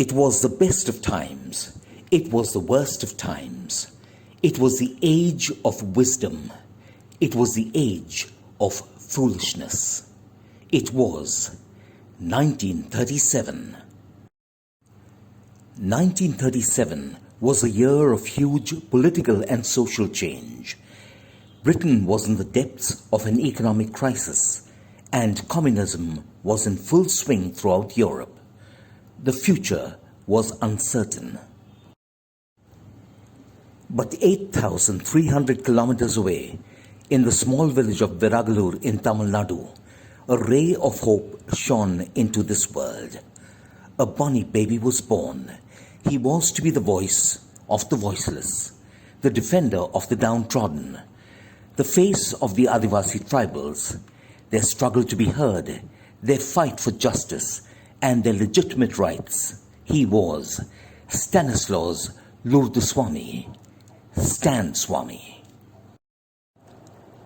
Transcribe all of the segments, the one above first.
It was the best of times. It was the worst of times. It was the age of wisdom. It was the age of foolishness. It was 1937. 1937 was a year of huge political and social change. Britain was in the depths of an economic crisis, and communism was in full swing throughout Europe. The future was uncertain. But 8,300 kilometers away, in the small village of Viragalur in Tamil Nadu, a ray of hope shone into this world. A bonny baby was born. He was to be the voice of the voiceless, the defender of the downtrodden, the face of the Adivasi tribals, their struggle to be heard, their fight for justice and their legitimate rights. He was Stanislaus Lurduswamy, Stan Swamy.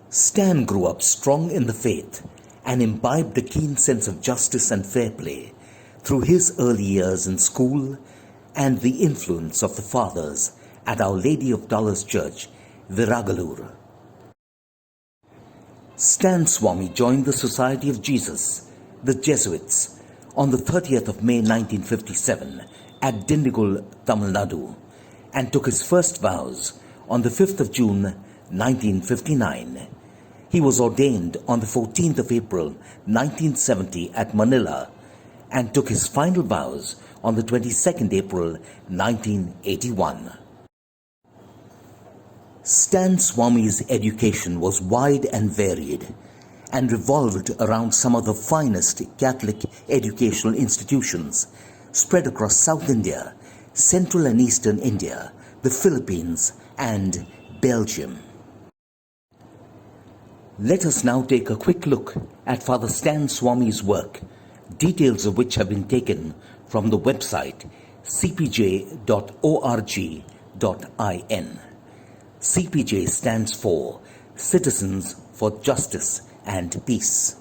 Stan grew up strong in the faith and imbibed a keen sense of justice and fair play through his early years in school and the influence of the fathers at Our Lady of Dollars Church, Viragalur. Stan Swamy joined the Society of Jesus, the Jesuits, on the 30th of May 1957 at Dindigul, Tamil Nadu, and took his first vows on the 5th of June 1959. He was ordained on the 14th of April 1970 at Manila and took his final vows on the 22nd April 1981. Stan Swamy's education was wide and varied and revolved around some of the finest Catholic educational institutions spread across South India, Central and Eastern India, the Philippines and Belgium. Let us now take a quick look at Father Stan Swamy's work, details of which have been taken from the website cpj.org.in. CPJ stands for Citizens for Justice and Peace.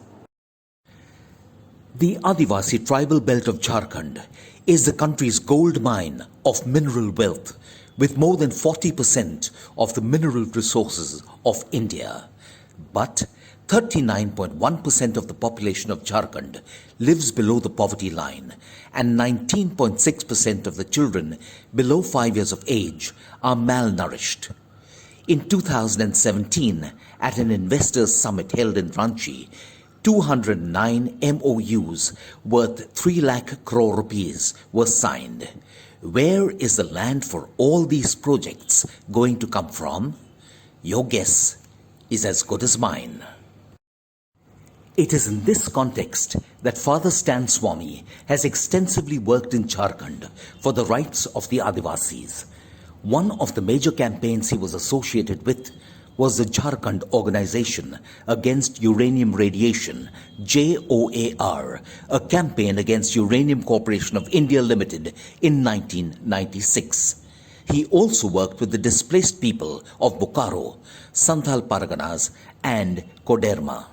The Adivasi tribal belt of Jharkhand is the country's gold mine of mineral wealth, with more than 40% of the mineral resources of India. But 39.1% of the population of Jharkhand lives below the poverty line, and 19.6% of the children below 5 years of age are malnourished. In 2017, at an investors' summit held in Ranchi, 209 MOUs worth 3 lakh crore rupees were signed. Where is the land for all these projects going to come from? Your guess is as good as mine. It is in this context that Father Stan Swamy has extensively worked in Jharkhand for the rights of the Adivasis. One of the major campaigns he was associated with was the Jharkhand Organization Against Uranium Radiation, JOAR, a campaign against Uranium Corporation of India Limited in 1996. He also worked with the displaced people of Bokaro, Santhal Parganas and Koderma.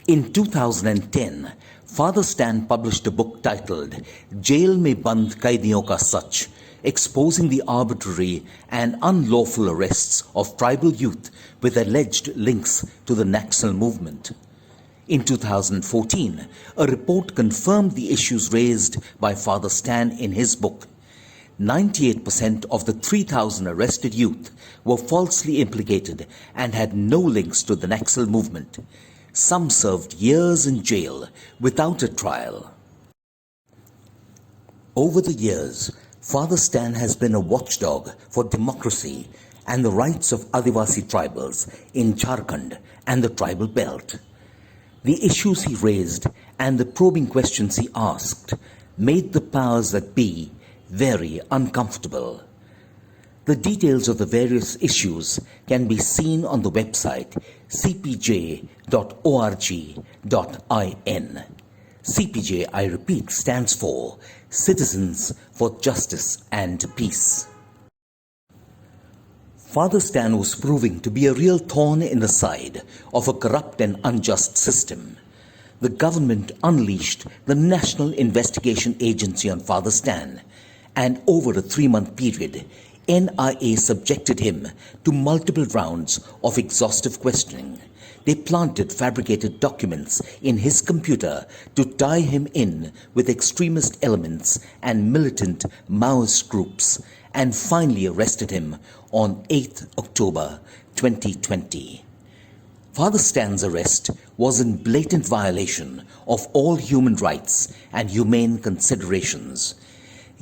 In 2010, Father Stan published a book titled Jail Mein Band Kaidiyon Ka Sach, exposing the arbitrary and unlawful arrests of tribal youth with alleged links to the Naxal movement. In 2014, a report confirmed the issues raised by Father Stan in his book. 98% of the 3,000 arrested youth were falsely implicated and had no links to the Naxal movement. Some served years in jail without a trial. Over the years, Father Stan has been a watchdog for democracy and the rights of Adivasi tribals in Jharkhand and the tribal belt. The issues he raised and the probing questions he asked made the powers that be very uncomfortable. The details of the various issues can be seen on the website cpj.org.in. CPJ, I repeat, stands for Citizens for Justice and Peace. Father Stan was proving to be a real thorn in the side of a corrupt and unjust system. the government unleashed the National Investigation Agency on Father Stan, and over a 3-month period, NIA subjected him to multiple rounds of exhaustive questioning. They planted fabricated documents in his computer to tie him in with extremist elements and militant Maoist groups, and finally arrested him on 8th October 2020. Father Stan's arrest was in blatant violation of all human rights and humane considerations.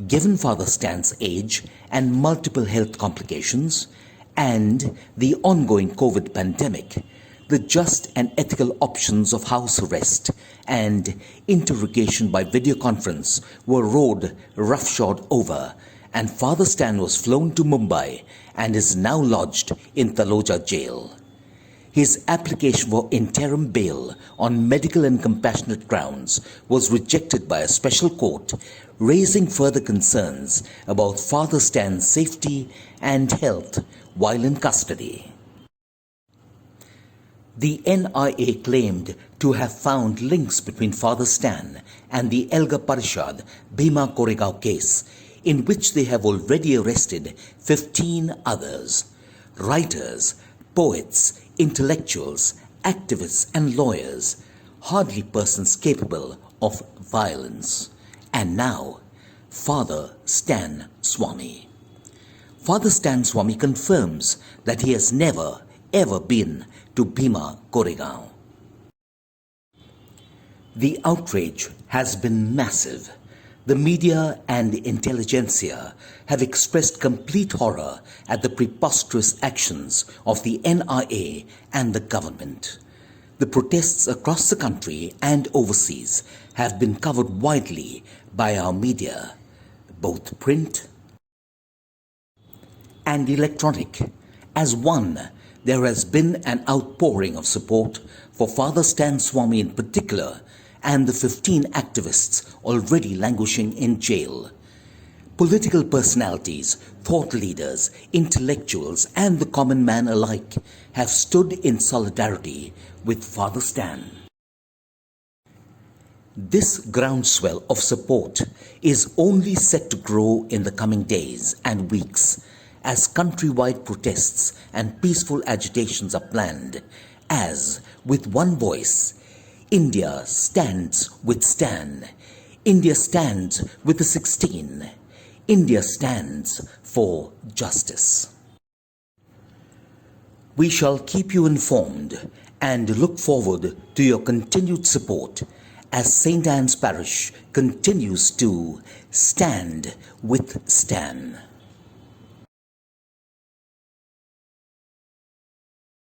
Given Father Stan's age and multiple health complications, and the ongoing COVID pandemic, the just and ethical options of house arrest and interrogation by video conference were rode roughshod over, and Father Stan was flown to Mumbai and is now lodged in Taloja jail. His application for interim bail on medical and compassionate grounds was rejected by a special court, raising further concerns about Father Stan's safety and health while in custody. The NIA claimed to have found links between Father Stan and the Elgar Parishad Bhima Koregaon case, in which they have already arrested 15 others: writers, poets, intellectuals, activists and lawyers, hardly persons capable of violence. And now, Father Stan Swami. Father Stan Swami confirms that he has never ever been to Bhima Koregaon. The outrage has been massive. The media and the intelligentsia have expressed complete horror at the preposterous actions of the NIA and the government. The protests across the country and overseas have been covered widely by our media, both print and electronic. As one, there has been an outpouring of support for Father Stan Swami in particular, and the 15 activists already languishing in jail. Political personalities, thought leaders, intellectuals and the common man alike have stood in solidarity with Father Stan. This groundswell of support is only set to grow in the coming days and weeks as countrywide protests and peaceful agitations are planned, as, with one voice, India stands with Stan. India stands with the 16. India stands for justice. We shall keep you informed and look forward to your continued support as St. Anne's Parish continues to stand with Stan.